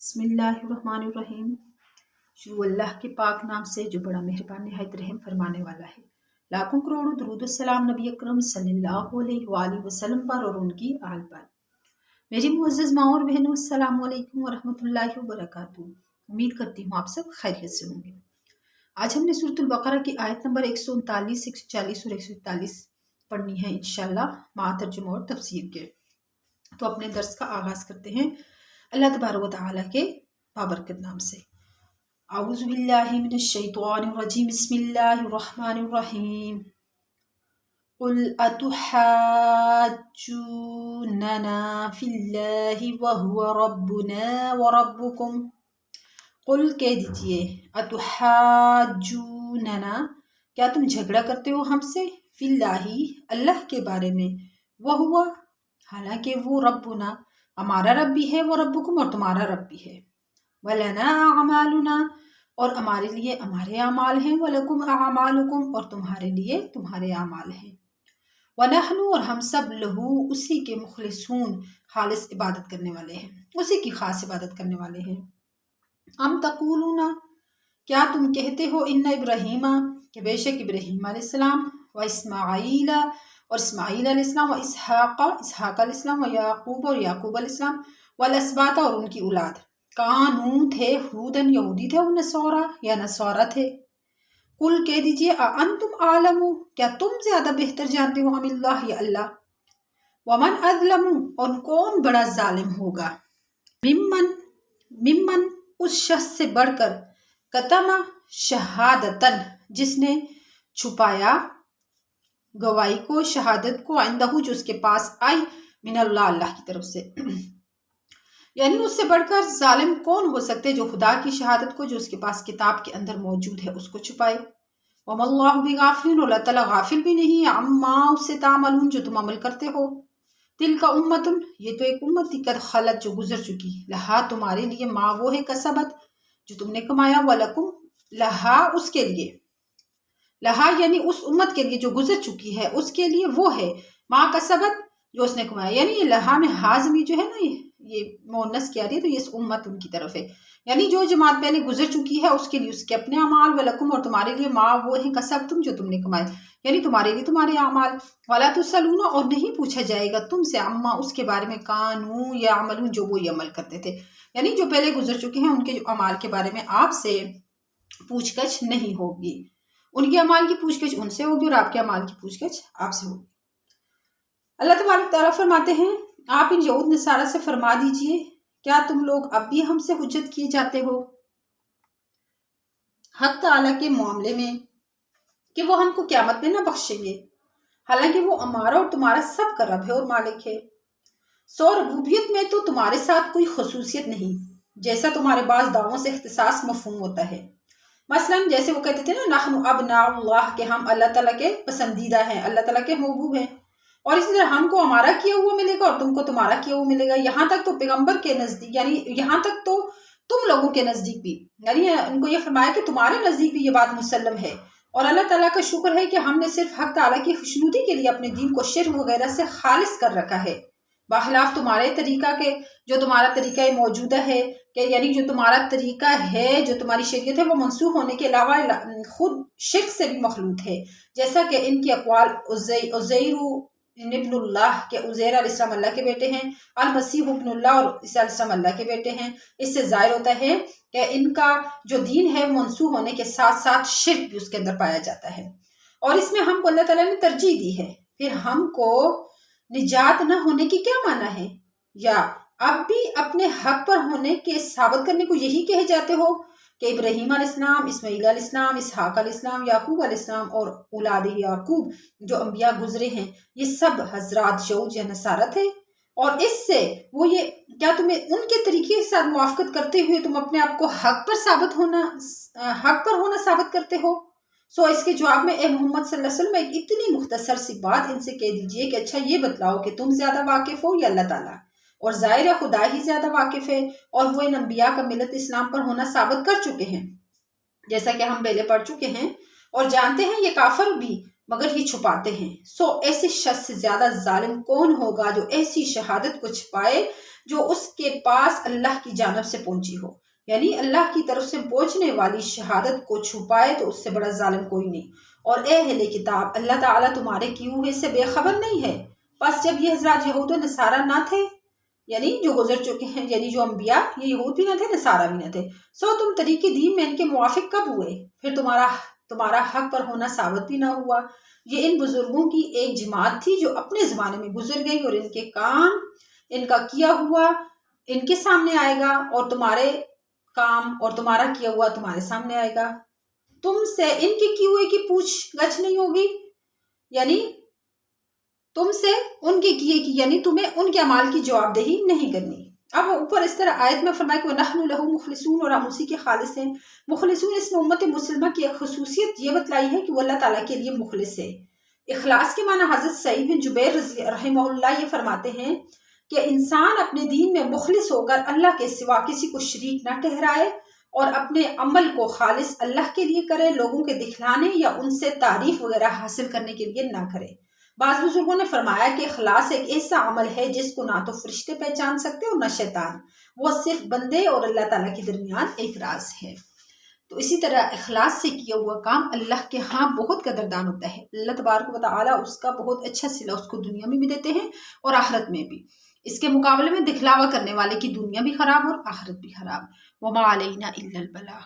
बिस्मिल्लाहिर्रहमानिर्रहीम। शुरू अल्लाह के पाक नाम से जो बड़ा मेहरबान निहायत रहम फरमाने वाला है। लाखों करोड़ों दुरूद सलाम नबी अकरम सल्लल्लाहु अलैहि वसल्लम पर और उनकी आल पर। मेरी मुअज़्ज़ज़ माँ और बहनों, अस्सलामु अलैकुम व रहमतुल्लाहि व बरकातुहू। उम्मीद करती हूँ आप सब खैरियत से होंगे। आज हमने सूरतुल बकरा की आयत नंबर 139, 140 और 141 पढ़नी है इंशाअल्लाह मां तर्जुमा और तफसीर के। तो अपने दर्स का आगाज करते हैं अल्लाह तबारक व तआला के बाबरकत नाम से। औज़ु बिल्लाहि मिनश शैतानिर रजीम, बिस्मिल्लाहिर रहमानिर रहीम। कुल अतुहाज्जुनना फिल्लाहि व हुवा रब्बुना व रब्बुकुम। कुल कह दीजिए, अतुहाज्जुनना क्या तुम झगड़ा करते हो हमसे, फिल्लाहि अल्लाह के बारे में, वह हुआ हालांकि वो रब्बुना हमारा रब भी है, वो रब्बुकुम और तुम्हारा रब भी है, वलना अमालुना और हमारे लिए हमारे अमाल हैं, वलकुम अमालुकुम और तुम्हारे लिए तुम्हारे अमाल हैं, वनहनु और हम सब लहू उसी के मुखलिसून खालिस इबादत करने वाले हैं, उसी की खास इबादत करने वाले हैं। अम तकूलूना क्या तुम कहते हो, इन्ना इब्राहीमा कि बेशक इब्राहीम अलैहिस्सलाम व इस्माईला और इस्माईल अलैहिस्सलाम व इसहाक अलैहिस्सलाम व याकूब और याकूब अलैहिस्सलाम वल अस्बाता और उनकी औलाद, कानून थे हुदन यहूदी थे, और नसौरा या नसौरा थे। कुल कह दीजिए, अंतुम आलमु क्या तुम ज्यादा बेहतर जानते हो, अमिल्लाह या अल्लाह, वमन अज़लमु और कौन बड़ा जालिम होगा, मिम्मन उस शख्स से बढ़कर, कतमा शहादतन जिसने छुपाया गवाही को, शहादत को, इंदहू जो उसके पास आई, मिनल्लाह अल्लाह की तरफ से। यानी उससे बढ़कर जालिम कौन हो सकते जो खुदा की शहादत को जो उसके पास किताब के अंदर मौजूद है उसको छुपाए। वमल्लाहु बिगाफिलिन और अल्लाह ताला गाफिल भी नहीं है, अम्मा उससे तामलून जो तुम अमल करते हो। तिल का उम्मतुन ये तो एक उम्मत कद खलत जो गुजर चुकी, लहा तुम्हारे लिए, माँ वो है कसबत जो तुमने कमाया, वलकुम लहा उसके लिए, लहा यानी उस उम्मत के लिए जो गुजर चुकी है उसके लिए वो है, माँ कसबत जो उसने कमाया। यानी ये लहा में हाजमी जो है ना, ये मोनस क्या रही है, तो ये इस उम्मत उनकी तरफ है, यानी जो जमात पहले गुजर चुकी है उसके लिए उसके अपने अमाल, वलकुम और तुम्हारे लिए, माँ वो है कसब तुम जो तुमने कमाए, यानी तुम्हारे लिए तुम्हारे अमाल, वाला तुसलूना और नहीं पूछा जाएगा तुमसे, अम्मा उसके बारे में, कानू या अमलू जो वो ये अमल करते थे, यानी जो पहले गुजर चुके हैं उनके जो अमाल के बारे में आपसे पूछगछ नहीं होगी, उनके अमाल की पूछगछ उनसे होगी और आपके अमाल की पूछगछ आपसे होगी। अल्लाह तबारक तआला फरमाते हैं, आप इन यहूद नसारा से फरमा दीजिए, क्या तुम लोग अब भी हमसे हुज्जत किए जाते हो हक ताला के मामले में कि वो हमको क़यामत में न बख्शेंगे, हालांकि वो हमारा और तुम्हारा सब का रब है और मालिक है। सो रबूबियत में तो तुम्हारे साथ कोई खसूसियत नहीं, जैसा तुम्हारे पास दावों से इख्तिसास मफहूम होता है। मसलन जैसे वो कहते थे ना, नहनु अबनाउल्लाह के हम अल्लाह ताला के पसंदीदा हैं, अल्लाह ताला के महबूब हैं, और इसी तरह हमको हमारा किया हुआ मिलेगा और तुमको तुम्हारा किया हुआ मिलेगा। यहाँ तक तो पैगंबर के नजदीक, यानी यहाँ तक तो तुम लोगों के नजदीक भी, यानी उनको ये फरमाया कि तुम्हारे नजदीक भी ये बात मुसल्लम है। और अल्लाह ताला का शुक्र है कि हमने सिर्फ हक ताला की खुशनुदी के लिए अपने दीन को शिर्क वगैरह से खालिस कर रखा है, बखिलाफ तुम्हारे तरीका के, जो तुम्हारा तरीका मौजूदा है कि यानी जो तुम्हारा तरीका है, जो तुम्हारी शरीयत है, वो मंसूख होने के अलावा खुद शिर्क से भी मखलूत है। जैसा कि इनकी अक़वाल उज़ैर इब्नुल्लाह के, उज़ैर अलैहिस्सलाम अल्लाह के बेटे हैं, अल मसीह इब्नुल्लाह और ईसा अलैहिस्सलाम अल्लाह के बेटे हैं। इससे ज़ाहिर होता है कि इनका जो दीन है मंसूख होने के साथ साथ शिर्क भी उसके अंदर पाया जाता है, और इसमें हमको अल्लाह ताला ने तरजीह दी है। फिर हमको निजात न होने की क्या माना है, या अब भी अपने हक पर होने के साबित करने को यही कहे जाते हो कि इब्राहीम अलैहिस्सलाम, इस्माईल अलैहिस्सलाम, इसहाक अलैहिस्सलाम, याकूब अलैहिस्सलाम और औलाद याकूब जो अंबिया गुजरे हैं ये सब हजरात यहूद या नसारा थे, और इससे वो ये क्या तुम्हें उनके तरीके के साथ मुआफ़क़त करते हुए तुम अपने आप को हक पर होना साबित करते हो। सो इसके जवाब में ए मोहम्मद सल्लल्लाहु अलैहि वसल्लम एक इतनी मुख्तसर सी बात इनसे कह दीजिए कि अच्छा ये बतलाओ कि तुम ज्यादा वाकिफ हो या अल्लाह ताला, और ज़ाहिर है खुदा ही ज्यादा वाकिफ है, और वो इन अंबिया का मिलत इस्लाम पर होना साबित कर चुके हैं, जैसा कि हम पहले पढ़ चुके हैं, और जानते हैं ये काफिर भी मगर ये छुपाते हैं। सो ऐसे शख्स से ज्यादा जालिम कौन होगा जो ऐसी शहादत को छुपाए جو اس کے پاس اللہ کی جانب سے پہنچی ہو، یعنی اللہ کی طرف سے پہنچنے والی شہادت کو چھپائے تو اس سے بڑا ظالم کوئی نہیں۔ اور اے اہل کتاب، اللہ تعالیٰ تمہارے کیے ہوئے سے بے خبر نہیں ہے۔ بس جب یہ حضرات یہود و نصارہ نہ تھے، یعنی جو گزر چکے ہیں، یعنی جو انبیاء، یہ یہود بھی نہ تھے، نصارہ بھی نہ تھے، سو تم طریق دین میں ان کے موافق کب ہوئے؟ پھر تمہارا حق پر ہونا ثابت بھی نہ ہوا۔ یہ ان بزرگوں کی ایک جماعت تھی جو اپنے زمانے میں گزر گئی، اور ان کے کام، ان کا کیا ہوا ان کے سامنے آئے گا، اور تمہارے کام اور تمہارا کیا ہوا تمہارے سامنے آئے گا۔ تم سے ان کے کیے ہوئے کی پوچھ گچھ نہیں ہوگی، یعنی تم سے ان کے کیے کی، یعنی تمہیں ان کے اعمال کی جواب دہی نہیں کرنی۔ اب اوپر اس طرح آیت میں فرمایا کہ وَنَحْنُ لَهُ مُخْلِصُونَ، اور ہم اسی کے خالص ہیں۔ مخلصون، اس میں امت مسلمہ کی ایک خصوصیت یہ بتلائی ہے کہ وہ اللہ تعالیٰ کے لیے مخلص ہے۔ اخلاص کے معنی حضرت سعید بن جبیر رحمہ اللہ یہ فرماتے ہیں کہ انسان اپنے دین میں مخلص ہو کر اللہ کے سوا کسی کو شریک نہ ٹھہرائے، اور اپنے عمل کو خالص اللہ کے لیے کرے، لوگوں کے دکھلانے یا ان سے تعریف وغیرہ حاصل کرنے کے لیے نہ کرے۔ بعض بزرگوں نے فرمایا کہ اخلاص ایک ایسا عمل ہے جس کو نہ تو فرشتے پہچان سکتے اور نہ شیطان، وہ صرف بندے اور اللہ تعالیٰ کے درمیان ایک راز ہے۔ تو اسی طرح اخلاص سے کیا ہوا کام اللہ کے ہاں بہت قدردان ہوتا ہے۔ اللہ تبارک و تعالیٰ اس کا بہت اچھا صلہ اس کو دنیا میں بھی دیتے ہیں اور آخرت میں بھی۔ اس کے مقابلے میں دکھلاوا کرنے والے کی دنیا بھی خراب اور آخرت بھی خراب۔ وما علینا الا البلاغ۔